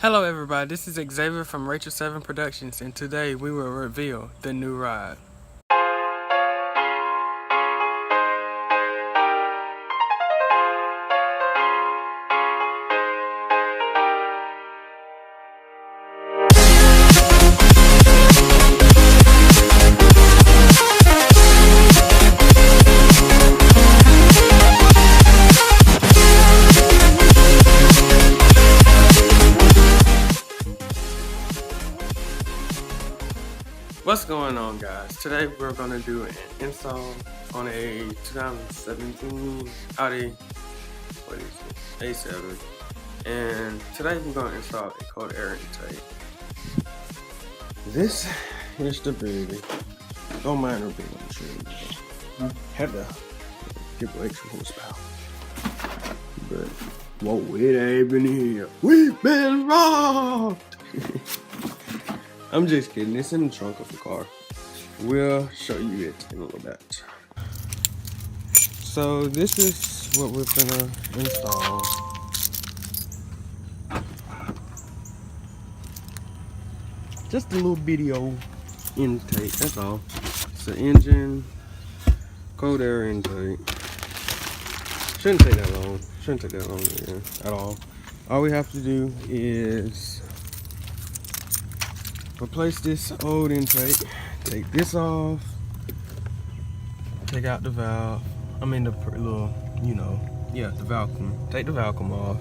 Hello everybody, this is Xavier from Rachel7 Productions, and today we will reveal the new ride. What's going on, guys? Today we're going to do an install on a 2017 Audi A7, and today we're going to install a cold air intake. This is the baby. Don't mind her being on the tree. Had to give her extra horsepower, but whoa, it ain't been here. We've been robbed. I'm just kidding, it's in the trunk of the car. We'll show you it in a little bit. So this is what we're gonna install. Just a little video intake, that's all. It's an engine, cold air intake. Shouldn't take that long. At all. All we have to do is replace this old intake, take this off, take out the valve, the little, the vacuum. Take the vacuum off,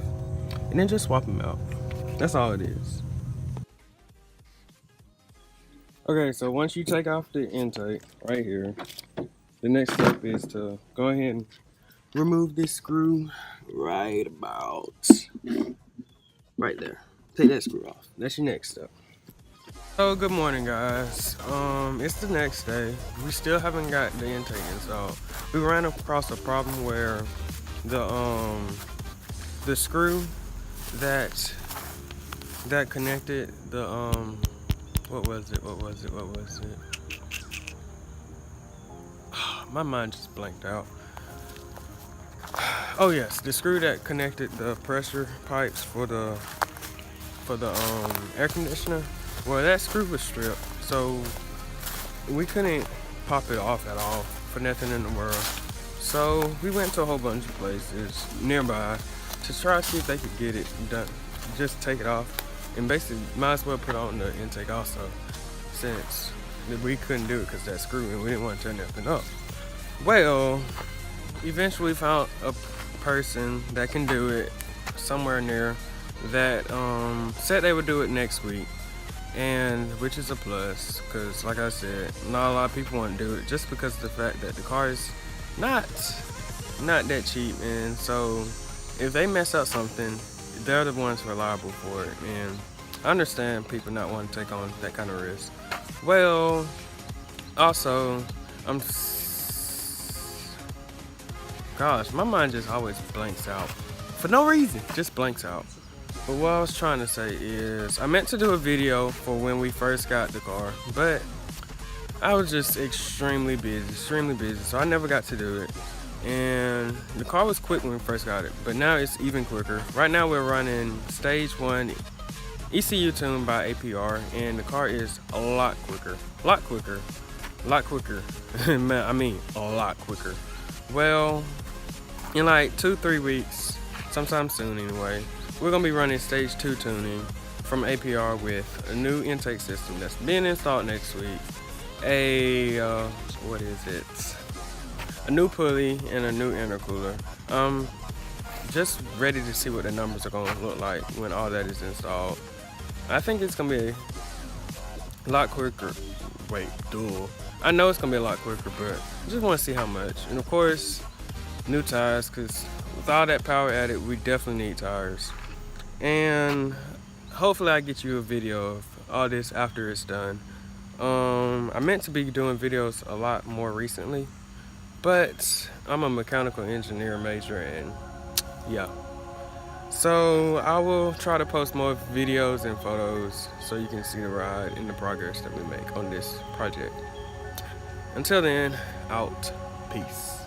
and then just swap them out. That's all it is. Okay, so once you take off the intake right here, the next step is to go ahead and remove this screw right there. Take that screw off. That's your next step. So good morning, guys. It's the next day. We still haven't got the intake installed. We ran across a problem where the screw that connected the what was it? My mind just blanked out. Oh yes, the screw that connected the pressure pipes for the air conditioner. Well, that screw was stripped, so we couldn't pop it off at all for nothing in the world. So we went to a whole bunch of places nearby to try to see if they could get it done. Just take it off, and basically might as well put on the intake also, since we couldn't do it because that screw, and we didn't want to turn nothing up. Well, eventually found a person that can do it somewhere near that said they would do it next week. And which is a plus, because like I said, not a lot of people want to do it just because of the fact that the car is not that cheap, and so if they mess up something, they're the ones reliable for it. And I understand people not wanting to take on that kind of risk. Well, also gosh, my mind just always blanks out for no reason, just blanks out. But what I was trying to say is, I meant to do a video for when we first got the car, but I was just extremely busy, so I never got to do it. And the car was quick when we first got it, but now it's even quicker. Right now we're running stage 1 ECU tune by APR, and the car is a lot quicker. Man, I mean a lot quicker. Well, in like 2-3 weeks, sometime soon anyway, we're going to be running stage 2 tuning from APR with a new intake system that's being installed next week. A new pulley and a new intercooler. Just ready to see what the numbers are going to look like when all that is installed. I think it's going to be a lot quicker. I know it's going to be a lot quicker, but I just want to see how much. And of course, new tires, because with all that power added, we definitely need tires. And hopefully I get you a video of all this after it's done. I meant to be doing videos a lot more recently, but I'm a mechanical engineer major, and yeah. So I will try to post more videos and photos so you can see the ride and the progress that we make on this project. Until then, out. Peace.